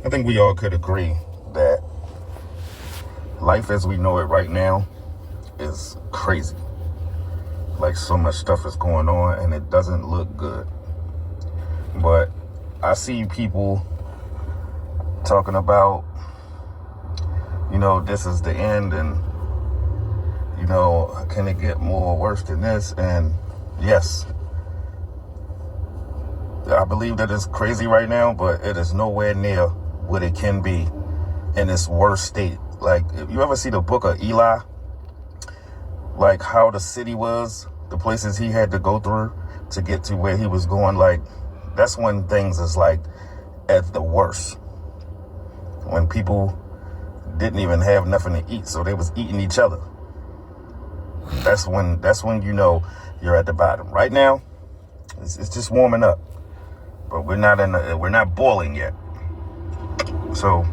I think we all could agree that life as we know it right now is crazy. Like, so much stuff is going on and it doesn't look good. But I see people talking about, this is the end, and, can it get more worse than this? And yes, I believe that it's crazy right now, but it is nowhere near what it can be in its worst state. Like, if you ever see the book of Eli, like how the city was, the places he had to go through to get to where he was going, like, that's when things is like at the worst. When people didn't even have nothing to eat, so they was eating each other. That's when you're at the bottom. Right now, it's just warming up, but we're not boiling yet. So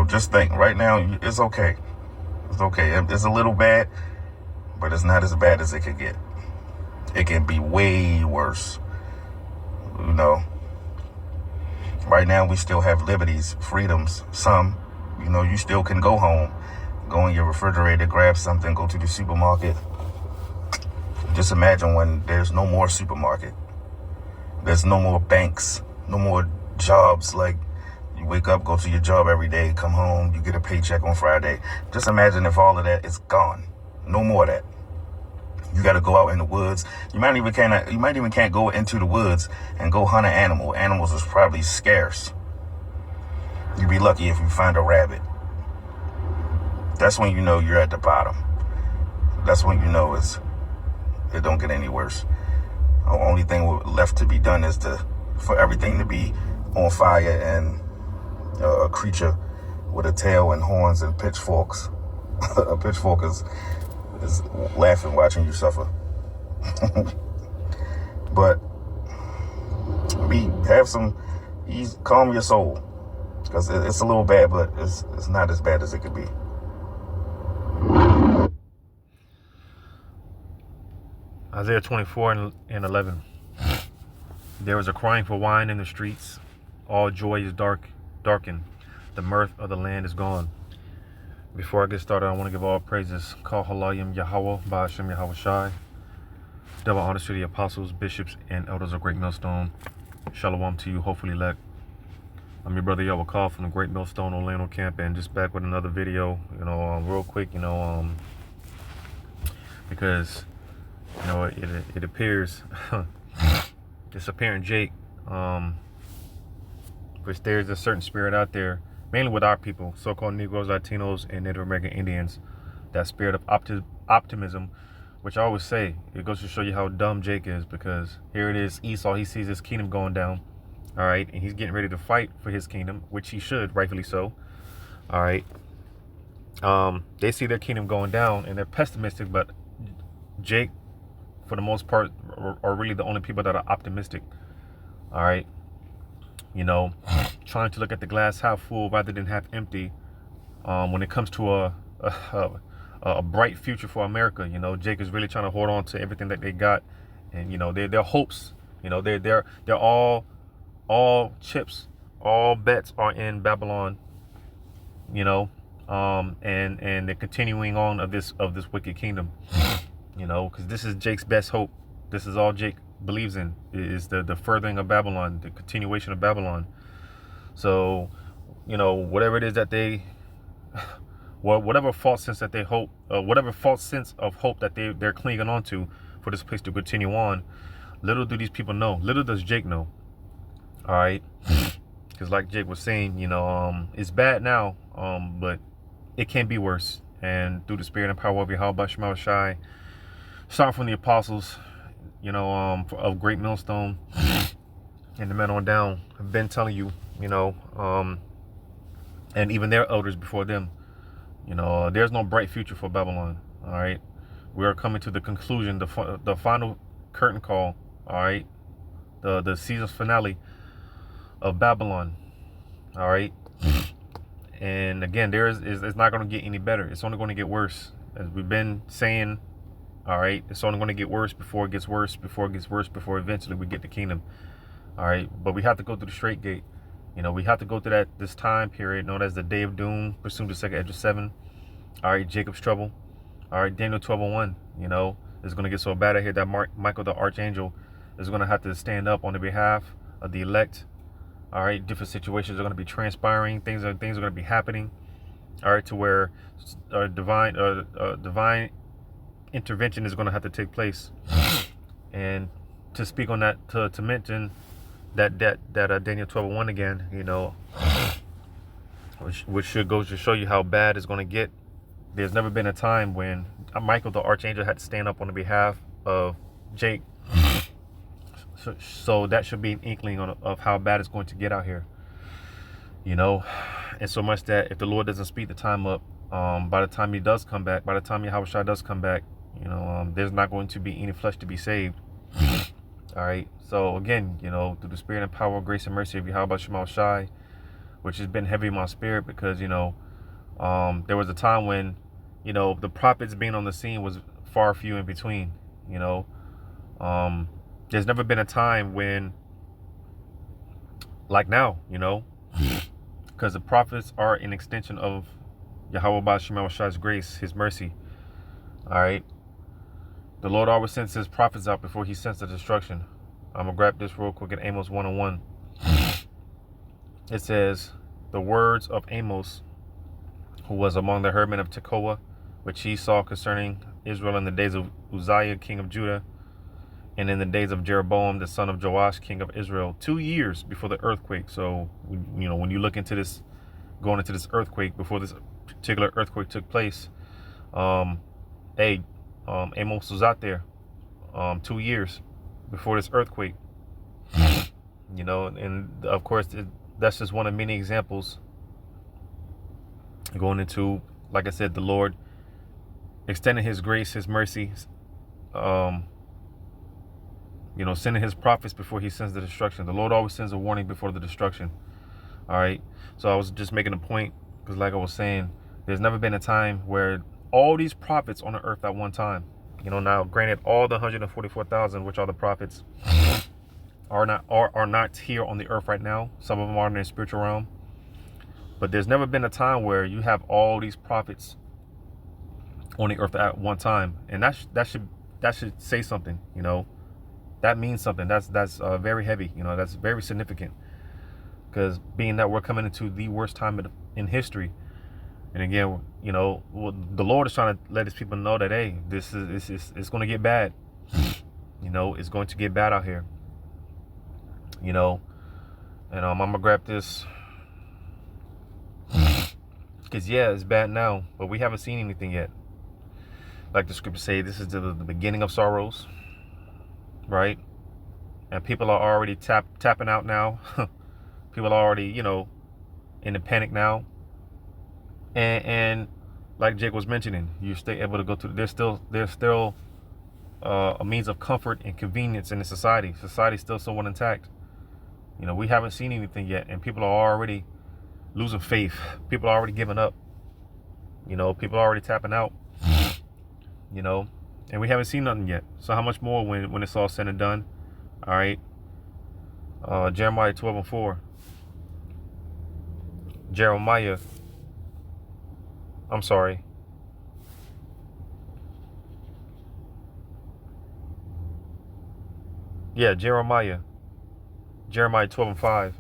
just think. Right now, it's okay. It's okay. It's a little bad, but it's not as bad as it could get. It can be way worse. Right now we still have liberties, freedoms, some. You still can go home, go in your refrigerator, grab something, go to the supermarket. Just imagine when there's no more supermarket. There's no more banks, no more jobs. Like, you wake up, go to your job every day, come home, you get a paycheck on Friday. Just imagine if all of that is gone. No more of that. You got to go out in the woods. You might even can't go into the woods and go hunt an animal. Animals is probably scarce. You'd be lucky if you find a rabbit. That's when you know you're at the bottom. That's when you know it don't get any worse. The only thing left to be done is for everything to be on fire and a creature with a tail and horns and pitchforks. A pitchfork is laughing watching you suffer. But calm your soul, because it's a little bad, but it's not as bad as it could be. Isaiah 24:11. There is a crying for wine in the streets. All joy is darkened. The mirth of the land is gone. Before I get started, I want to give all praises. Call Halayim Yahweh, Ba'ashem Yahweh Shai. Double honors to the apostles, bishops, and elders of Great Millstone. Shalom to you, hopefully elect. I'm your brother Yahweh Call from the Great Millstone Orlando camp, and just back with another video, real quick, because, it appears, disappearing Jake, which there's a certain spirit out there, mainly with our people, so-called Negroes, Latinos, and Native American Indians, that spirit of optimism, which I always say, it goes to show you how dumb Jake is, because here it is, Esau, he sees his kingdom going down, all right, and he's getting ready to fight for his kingdom, which he should, rightfully so, all right. They see their kingdom going down, and they're pessimistic, but Jake, for the most part, are really the only people that are optimistic, all right. Trying to look at the glass half full rather than half empty. When it comes to a bright future for America, Jake is really trying to hold on to everything that they got, and their hopes, they're all chips, all bets are in Babylon, and they're continuing on of this wicked kingdom, because this is Jake's best hope. This is all Jake believes in, is the furthering of Babylon, the continuation of Babylon. So, whatever it is that whatever false sense that they hope, whatever false sense of hope that they're clinging on to for this place to continue on, little do these people know, little does Jake know, all right? Because like Jake was saying, it's bad now, but it can be worse. And through the spirit and power of Yahweh Shema Shai, starting from the apostles, of Great Millstone and the men on down, have been telling you, and even their elders before them, there's no bright future for Babylon, all right? We are coming to the conclusion, the final curtain call, all right? The season's finale of Babylon, all right? And again, it's not going to get any better. It's only going to get worse. As we've been saying, all right, it's only going to get worse before it gets worse, before eventually we get the kingdom. All right, but we have to go through the straight gate. You know, we have to go through this time period known as the day of doom, pursuant to 2 Ezra 7. All right, Jacob's trouble. All right, Daniel 12:1. You know, it's going to get so bad out here that Michael the archangel is going to have to stand up on the behalf of the elect. All right, different situations are going to be transpiring. Things are going to be happening. All right, to where divine intervention is going to have to take place. And to speak on that, to mention that Daniel 12:1 again, you know, which should goes to show you how bad it's going to get. There's never been a time when Michael the archangel had to stand up on the behalf of Jake. So that should be an inkling of how bad it's going to get out here. You know, and so much that if the Lord doesn't speed the time up, by the time he does come back, by the time Yahushua does come back, you know, there's not going to be any flesh to be saved. All right. So again, you know, through the spirit and power, grace and mercy of Yahweh Shema Shai, which has been heavy in my spirit because, you know, there was a time when, you know, the prophets being on the scene was far few in between. You know, there's never been a time when, like now, you know, because the prophets are an extension of Yahweh Shema Shai's grace, his mercy. All right. The Lord always sends his prophets out before he sends the destruction. I'm going to grab this real quick at Amos 1:1. It says, the words of Amos, who was among the herdmen of Tekoa, which he saw concerning Israel in the days of Uzziah, king of Judah, and in the days of Jeroboam, the son of Joash, king of Israel, 2 years before the earthquake. So, you know, when you look into this, going into this earthquake, before this particular earthquake took place, Amos was out there 2 years before this earthquake. You know, and of course, that's just one of many examples going into, like I said, the Lord extending his grace, his mercy, you know, sending his prophets before he sends the destruction. The Lord always sends a warning before the destruction. All right. So I was just making a point because, like I was saying, there's never been a time where all these prophets on the earth at one time, you know, now granted, all the 144,000, which are the prophets, are not here on the earth right now. Some of them are in the spiritual realm. But there's never been a time where you have all these prophets on the earth at one time. And that should say something, you know. That means something. That's very heavy, you know. That's very significant. Because being that we're coming into the worst time in history. And again, you know, the Lord is trying to let his people know that, hey, this is it's going to get bad. You know, it's going to get bad out here. You know, and I'm gonna grab this because yeah, it's bad now, but we haven't seen anything yet. Like the scriptures say, this is the beginning of sorrows, right? And people are already tapping out now. People are already, you know, in the panic now. And like Jake was mentioning, you're still able to go through. There's still a means of comfort and convenience in the society. Society's still somewhat intact. You know, we haven't seen anything yet, and people are already losing faith. People are already giving up. You know, people are already tapping out. You know, and we haven't seen nothing yet. So how much more when it's all said and done? All right. Jeremiah 12:4. I'm sorry. Yeah, Jeremiah 12:5.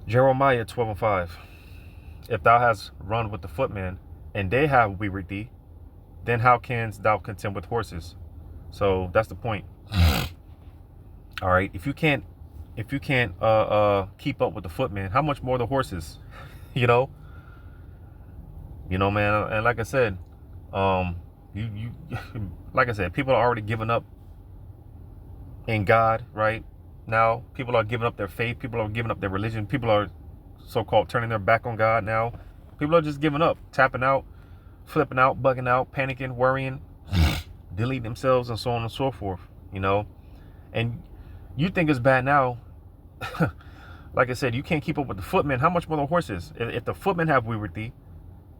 Jeremiah 12:5. If thou hast run with the footmen, and they have wearied thee, then how canst thou contend with horses? So that's the point. All right. If you can't keep up with the footmen, how much more the horses? You know, man. And like I said, you like I said, people are already giving up in God, right? Now people are giving up their faith. People are giving up their religion. People are so-called turning their back on God now. People are just giving up, tapping out, flipping out, bugging out, panicking, worrying, deleting themselves, and so on and so forth, you know. And you think it's bad now. Like I said, you can't keep up with the footmen. How much more the horses? If the footmen have wearied thee,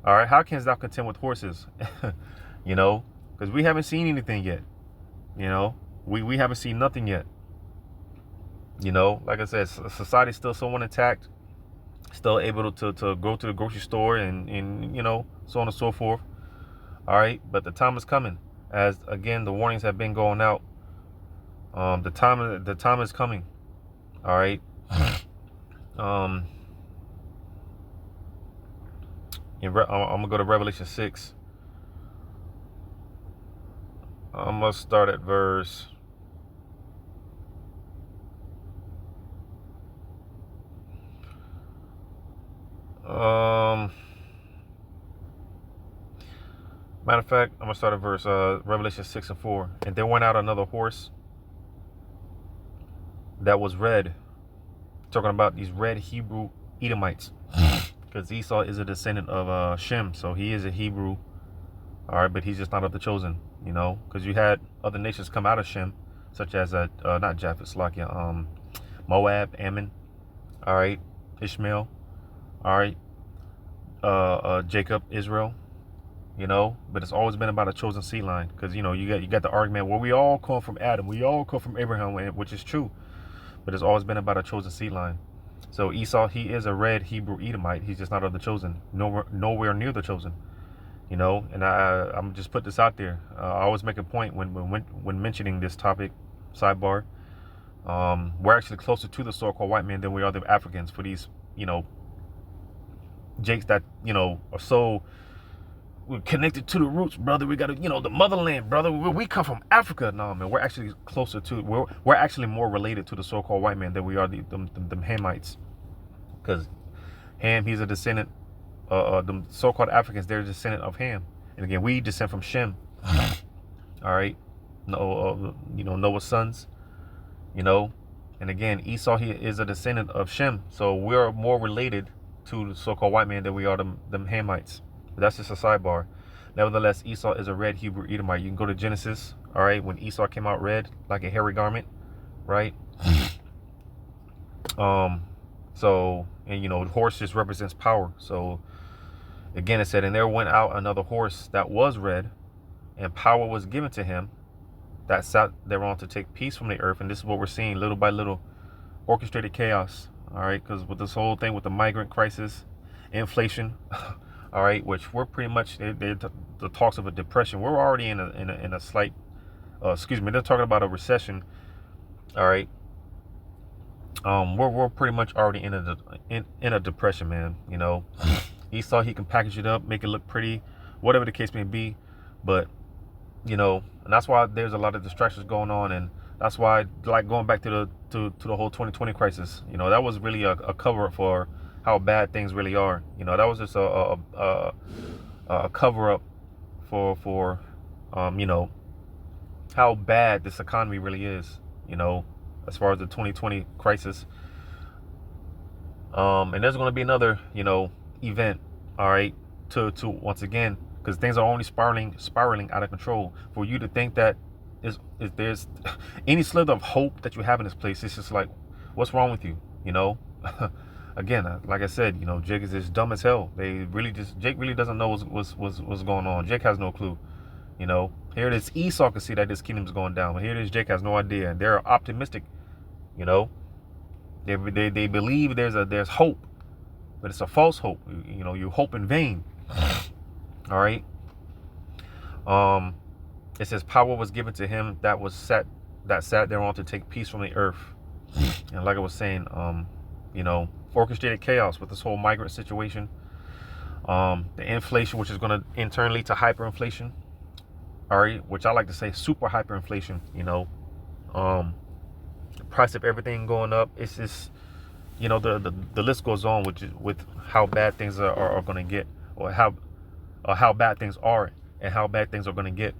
all right, how canst thou contend with horses? You know, because we haven't seen anything yet. You know, we haven't seen nothing yet. You know, like I said, society's still somewhat intact, still able to go to the grocery store and you know, so on and so forth. All right, but the time is coming, as again the warnings have been going out. The time is coming. All right. I'm gonna go to Revelation 6. I'm gonna start at verse. Matter of fact, I'm gonna start at verse Revelation 6:4. And there went out another horse that was red, talking about these red Hebrew Edomites, because Esau is a descendant of Shem, so he is a Hebrew. All right, but he's just not of the chosen, you know, because you had other nations come out of Shem, such as not Japheth, Slakia, Moab, Ammon, all right, Ishmael, all right, Jacob, Israel, you know, but it's always been about a chosen seed line, because you know you got the argument where we all come from Adam, we all come from Abraham, which is true, but it's always been about a chosen seed line. So Esau, he is a red Hebrew Edomite. He's just not of the chosen, nowhere near the chosen. You know, and I'm just put this out there. I always make a point when mentioning this topic, sidebar. We're actually closer to the so-called white man than we are the Africans. For these, you know, jakes that you know are so we're connected to the roots, brother. We got to, you know, the motherland, brother. We come from Africa. No, man, we're actually closer to. We're actually more related to the so-called white man than we are the Hamites, because Ham, he's a descendant. The so-called Africans, they're a descendant of Ham, and again, we descend from Shem. All right, no, you know, Noah's sons, you know, and again, Esau, he is a descendant of Shem, so we're more related to the so-called white man than we are them Hamites. But that's just a sidebar. Nevertheless, Esau is a red Hebrew Edomite. You can go to Genesis. All right, when Esau came out red like a hairy garment, right? So, and you know, the horse just represents power. So again, it said, and there went out another horse that was red, and power was given to him that sat thereon to take peace from the earth. And this is what we're seeing, little by little, orchestrated chaos. All right, because with this whole thing with the migrant crisis, inflation, all right, which we're pretty much the talks of a depression. We're already in a slight, excuse me, they're talking about a recession. All right, we're pretty much already in a depression, man. You know. Esau, he can package it up, make it look pretty, whatever the case may be. But, you know, and that's why there's a lot of distractions going on. And that's why, like, going back to the whole 2020 crisis, you know, that was really a cover-up for how bad things really are. You know, that was just a cover-up for you know, how bad this economy really is, you know, as far as the 2020 crisis. And there's going to be another, you know, event, all right, to once again, because things are only spiraling out of control. For you to think that is there's any slither of hope that you have in this place, it's just like, what's wrong with you, you know? Again, like I said, you know, Jake is just dumb as hell. Jake really doesn't know what's going on. Jake has no clue, you know. Here it is, Esau can see that this kingdom is going down, but here it is, Jake has no idea, and they're optimistic, you know. They believe there's hope, but it's a false hope. You know, you hope in vain. All right. It says power was given to him that sat thereon to take peace from the earth. And like I was saying, you know, orchestrated chaos with this whole migrant situation. The inflation, which is going to in turn lead to hyperinflation. All right, which I like to say super hyperinflation. You know, the price of everything going up. It's just, you know, the list goes on with how bad things are going to get, or how bad things are and how bad things are going to get.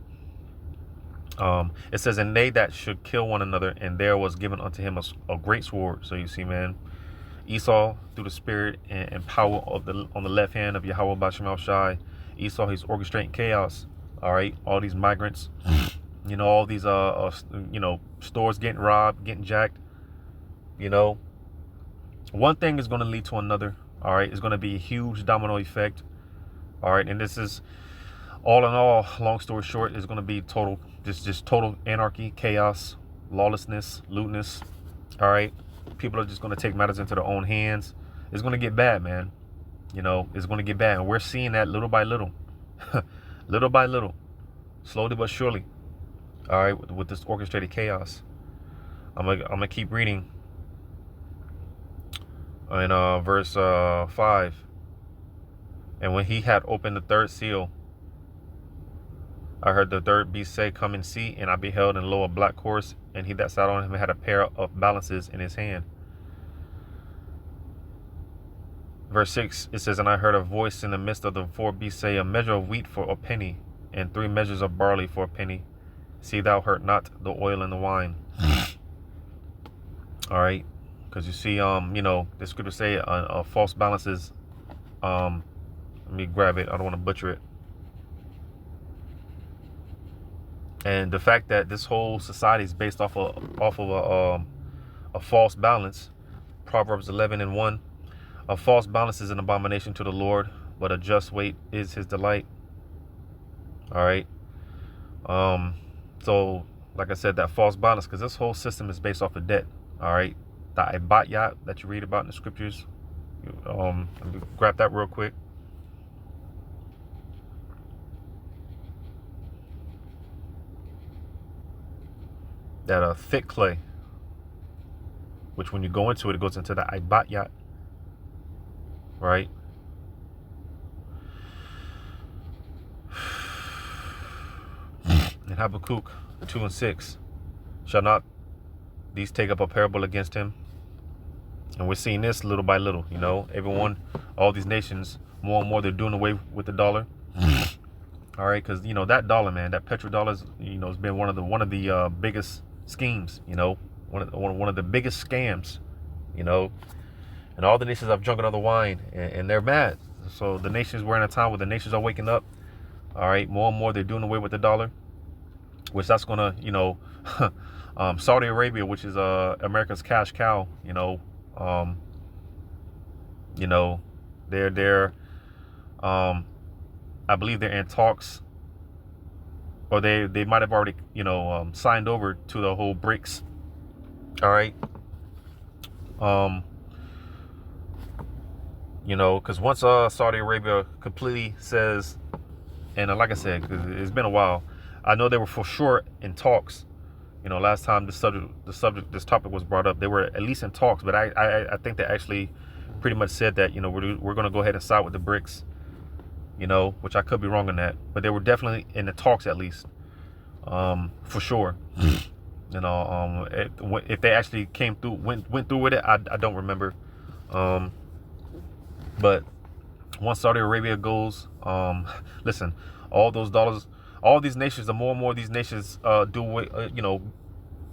It says, and they that should kill one another, and there was given unto him a great sword. So you see, man, Esau through the spirit and power of on the left hand of Yahweh Bashem Shai. Esau, he's orchestrating chaos. All right, all these migrants, you know, all these you know, stores getting robbed, getting jacked. You know, one thing is going to lead to another. All right, it's going to be a huge domino effect. All right, and this is all in all, long story short, is going to be total, just total anarchy, chaos, lawlessness, lewdness. All right, people are just going to take matters into their own hands, it's going to get bad, man. You know, it's going to get bad. And we're seeing that little by little. Little by little. Slowly but surely. All right, with this orchestrated chaos. I'm gonna keep reading in verse 5. And when he had opened the third seal, I heard the third beast say, "Come and see." And I beheld, and lo, a black horse, and he that sat on him had a pair of balances in his hand. Verse 6, it says, "And I heard a voice in the midst of the four beasts say, A measure of wheat for a penny, and 3 measures of barley for a penny. See thou hurt not the oil and the wine." All right, because you see, you know, the scripture say false balances. Let me grab it. I don't want to butcher it. And the fact that this whole society is based off of a false balance. Proverbs 11:1. A false balance is an abomination to the Lord, but a just weight is his delight. All right. So, like I said, that false balance, because this whole system is based off of debt. All right. The ibatyat that you read about in the scriptures. Let me grab that real quick. That thick clay, which when you go into it, it goes into the ibatyat. Right? In Habakkuk 2:6, shall not these take up a parable against him? And we're seeing this little by little, you know, everyone, all these nations, more and more, they're doing away with the dollar. All right, because, you know, that dollar, man, that petrodollar, you know, has been one of the biggest schemes, you know, one of the biggest scams, you know. And all the nations have drunk another wine, and they're mad. So the nations, we're in a time where the nations are waking up. All right, more and more, they're doing away with the dollar, which that's going to, you know, Saudi Arabia, which is America's cash cow, you know, they're I believe they're in talks, or they might have already, you know, signed over to the whole BRICS. All right. You know, because once Saudi Arabia completely says, and like I said, cause it's been a while, I know they were for sure in talks. You know, last time this topic was brought up, they were at least in talks. But I think they actually pretty much said that, you know, we're going to go ahead and side with the BRICS. You know, which I could be wrong on that, but they were definitely in the talks at least, for sure. You know, if they actually came through, went through with it, I don't remember. But once Saudi Arabia goes, listen, all those dollars, all these nations, the more and more these nations you know,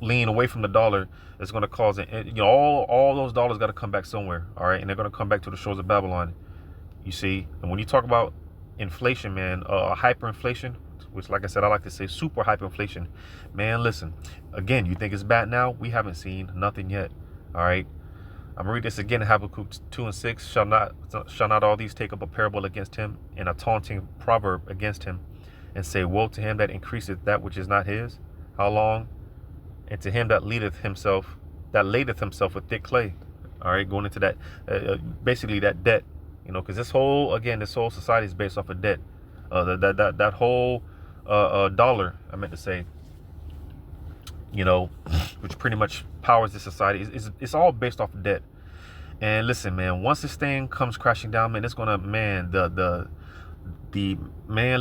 lean away from the dollar, it's going to cause it. You know, all those dollars got to come back somewhere. All right, and they're going to come back to the shores of Babylon. You see, and when you talk about inflation, man, hyperinflation, which, like I said, I like to say super hyperinflation, man, listen, again, you think it's bad now? We haven't seen nothing yet. All right, I'm gonna read this again in Habakkuk 2:6. Shall not all these take up a parable against him, and a taunting proverb against him, and say, woe to him that increaseth that which is not his? How long? And to him that ladeth himself with thick clay. All right, going into that, basically that debt. You know, because this whole society is based off of debt. That whole dollar, I meant to say, you know, which pretty much powers this society, it's all based off of debt. And listen, man, once this thing comes crashing down, man, it's gonna, man,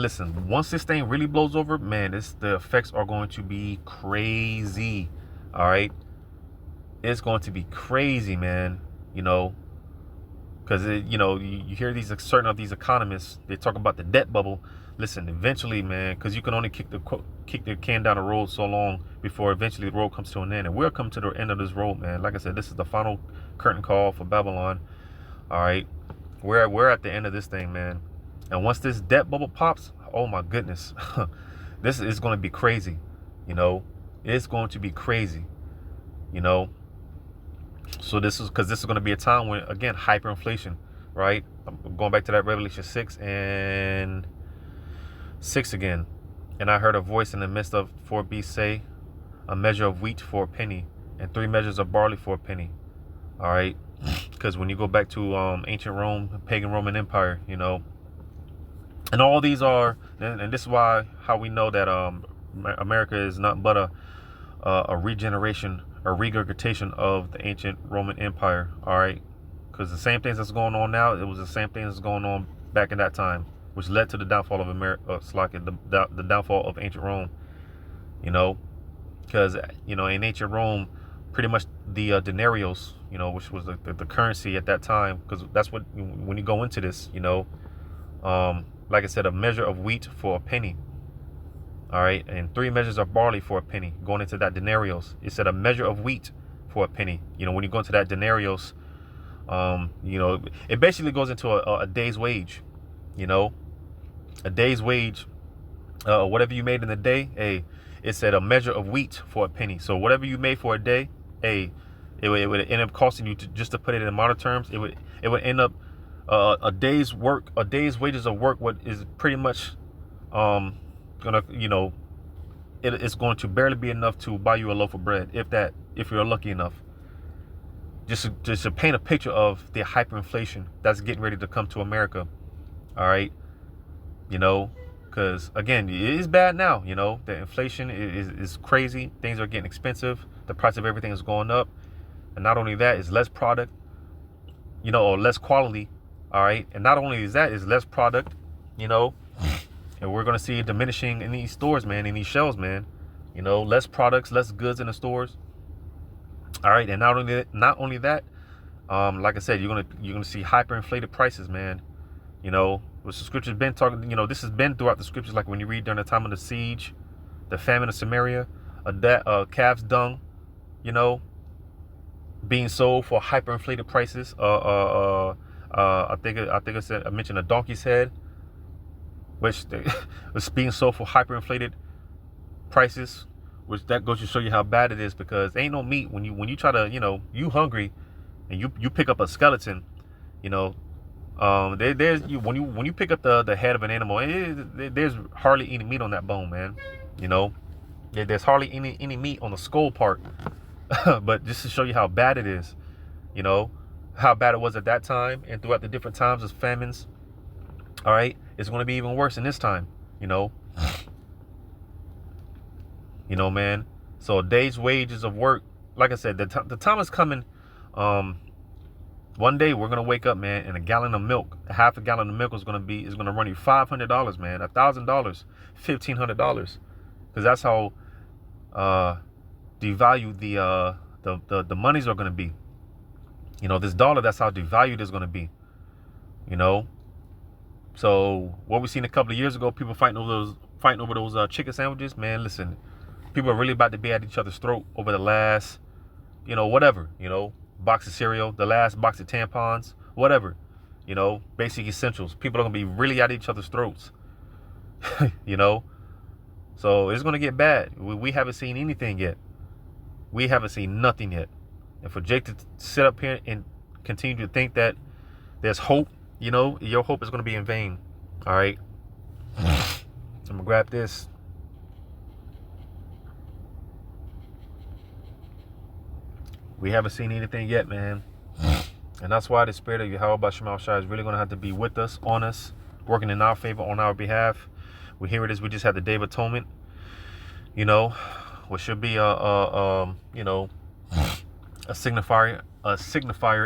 listen, once this thing really blows over, man, the effects are going to be crazy. All right, it's going to be crazy, man. You know. Because, you know, you hear certain of these economists, they talk about the debt bubble. Listen, eventually, man, because you can only kick the can down the road so long before eventually the road comes to an end. And we'll come to the end of this road, man. Like I said, this is the final curtain call for Babylon. All right. We're at the end of this thing, man. And once this debt bubble pops, oh, my goodness, this is going to be crazy. You know, it's going to be crazy, you know. So this is going to be a time when, again, hyperinflation, right? I'm going back to that Revelation 6:6 again. And I heard a voice in the midst of 4 beasts say, a measure of wheat for a penny, and 3 measures of barley for a penny. All right, because when you go back to ancient Rome, pagan Roman Empire, and all these are, and this is why how we know that America is not but a regeneration, a regurgitation of the ancient Roman Empire. All right, because the same things that's going on now, it was the same things that's going on back in that time, which led to the downfall of America, the downfall of ancient Rome. Because in ancient Rome, pretty much the denarios, which was the currency at that time, because that's what when you go into this, like I said, a measure of wheat for a penny. All right, and 3 measures of barley for a penny. Going into that denarios, it said a measure of wheat for a penny. When you go into that denarios, it basically goes into a day's wage. A day's wage, whatever you made in the day, it said a measure of wheat for a penny. So whatever you made for a day, it would end up costing you just to put it in modern terms. It would end up a day's wages of work. What is pretty much it's going to barely be enough to buy you a loaf of bread, if you're lucky enough. Just to paint a picture of the hyperinflation that's getting ready to come to America. All right, because again, it is bad now. The inflation is crazy. Things are getting expensive. The price of everything is going up, and not only that, it's less product, or less quality. All right, and not only is that, it's less product, and we're gonna see it diminishing in these stores, man, in these shelves, man. Less products, less goods in the stores. All right, and not only that, like I said, you're gonna see hyperinflated prices, man. Which the scriptures been talking. This has been throughout the scriptures, like when you read during the time of the siege, the famine of Samaria, calf's dung, being sold for hyperinflated prices. I think I mentioned a donkey's head, which was being sold for hyperinflated prices, which that goes to show you how bad it is, because ain't no meat when you try to, you hungry and you pick up a skeleton, when you pick up the head of an animal, there's hardly any meat on that bone, man. There's hardly any meat on the skull part. But just to show you how bad it is, how bad it was at that time and throughout the different times of famines. All right, it's going to be even worse in this time, man. So a day's wages of work, like I said, the time is coming. One day we're gonna wake up, man, and half a gallon of milk is gonna run you $500, man, $1,000, $1,500, because that's how devalued the monies are gonna be. This dollar, that's how devalued it's gonna be. So what we seen a couple of years ago, people fighting over those chicken sandwiches, man. Listen, people are really about to be at each other's throat over the last, whatever, box of cereal, the last box of tampons, whatever, basic essentials. People are gonna be really at each other's throats. So it's gonna get bad. We haven't seen anything yet. We haven't seen nothing yet. And for Jake to sit up here and continue to think that there's hope, your hope is gonna be in vain. All right. I'm gonna grab this. We haven't seen anything yet, man. And that's why the spirit of Yahweh Shema Shai is really going to have to be with us, on us, working in our favor, on our behalf. Here it is. We just had the Day of Atonement, which should be a signifier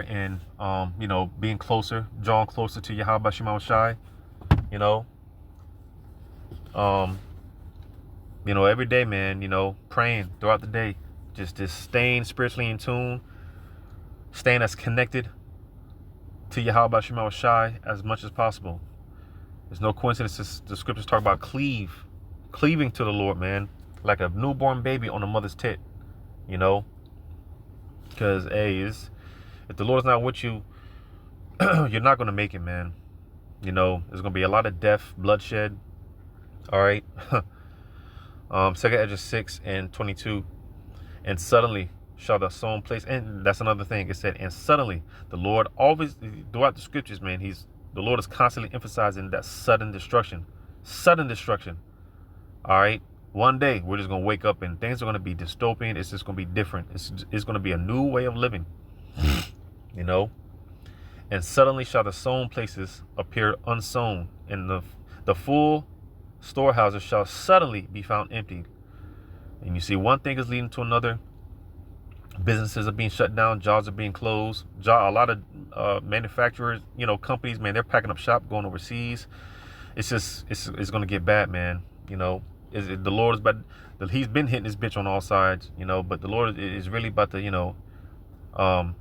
in, being closer, drawing closer to Yahweh Shema Shai, every day, man, praying throughout the day. Just staying spiritually in tune, staying as connected to Yahweh Shema Shai as much as possible. There's no coincidence the scriptures talk about cleaving to the Lord, man, like a newborn baby on a mother's tit, because if the Lord's not with you, you're not going to make it, man. There's going to be a lot of death, bloodshed. All right. 2 Ezra 6:22. And suddenly shall the sown place, and that's another thing. It said, and suddenly, the Lord always, throughout the scriptures, man, the Lord is constantly emphasizing that sudden destruction. All right. One day we're just gonna wake up and things are gonna be dystopian. It's just gonna be different. It's gonna be a new way of living. you know. And suddenly shall the sown places appear unsown, and the full storehouses shall suddenly be found empty. And you see, one thing is leading to another. Businesses are being shut down, jobs are being closed. A lot of manufacturers, companies, man, they're packing up shop, going overseas. It's going to get bad, man. The Lord is He's been hitting this bitch on all sides, but the Lord is really about to, um,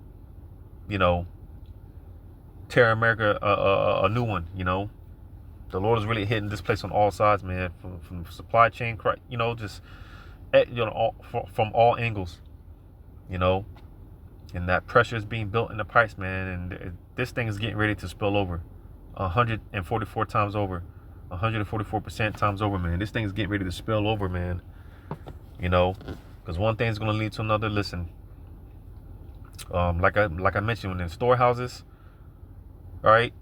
you know, tear America a new one. The Lord is really hitting this place on all sides, man. From supply chain, just from all angles, and that pressure is being built in the price, man. And this thing is getting ready to spill over, 144 times over, 144% times over, man. This thing is getting ready to spill over, man. Because one thing is going to lead to another. Listen, like I mentioned, when in storehouses, all right,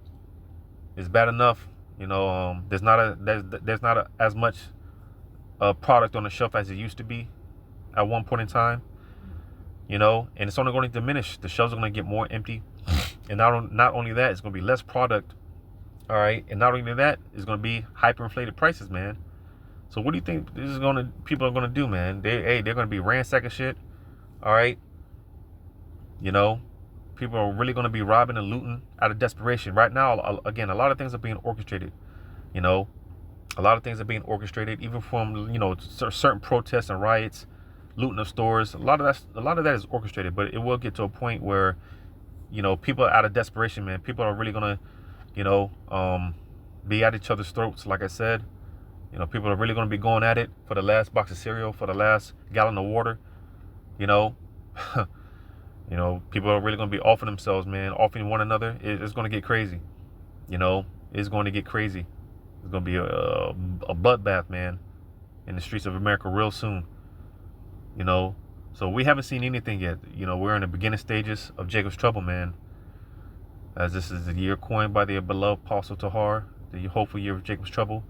it's bad enough. There's not as much product on the shelf as it used to be at one point in time. And it's only going to diminish. The shelves are going to get more empty, and not only that, it's going to be less product. All right, and not only that, it's going to be hyperinflated prices, man. So what do you think people are going to do, man? They're going to be ransacking shit. All right, people are really going to be robbing and looting out of desperation. Right now, again, a lot of things are being orchestrated. A lot of things are being orchestrated, even from certain protests and riots, looting of stores. A lot of that is orchestrated, but it will get to a point where people are out of desperation, man. People are really going to be at each other's throats. Like I said, people are really going to be going at it for the last box of cereal, for the last gallon of water. People are really going to be offing themselves, man, offing one another. It's going to get crazy. It's going to get crazy. It's going to be a bloodbath, man, in the streets of America real soon. So we haven't seen anything yet. We're in the beginning stages of Jacob's trouble, man. As this is the year coined by the beloved Apostle Tahar, the hopeful year of Jacob's trouble.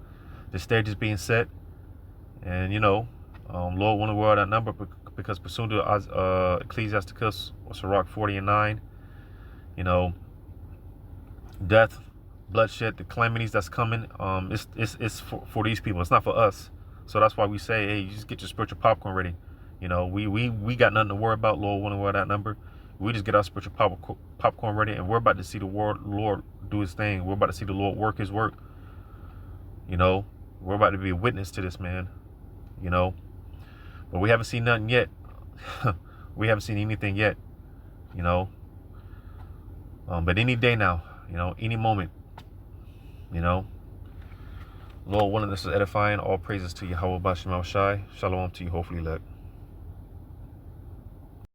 The stage is being set, and Lord willing, we're at that number because pursuant to Ecclesiasticus or Sirach 40:9, death, bloodshed, the calamities that's coming, it's for these people. It's not for us. So that's why we say, hey, you just get your spiritual popcorn ready. We got nothing to worry about. Lord willing, we're at that number. We just get our spiritual popcorn ready, and we're about to see the Lord do His thing. We're about to see the Lord work His work. We're about to be a witness to this, man. But we haven't seen nothing yet. We haven't seen anything yet. But any day now, any moment, Lord willing, this is edifying. All praises to Yahweh Bashem El Shai. Shalom to you, hopefully, elect.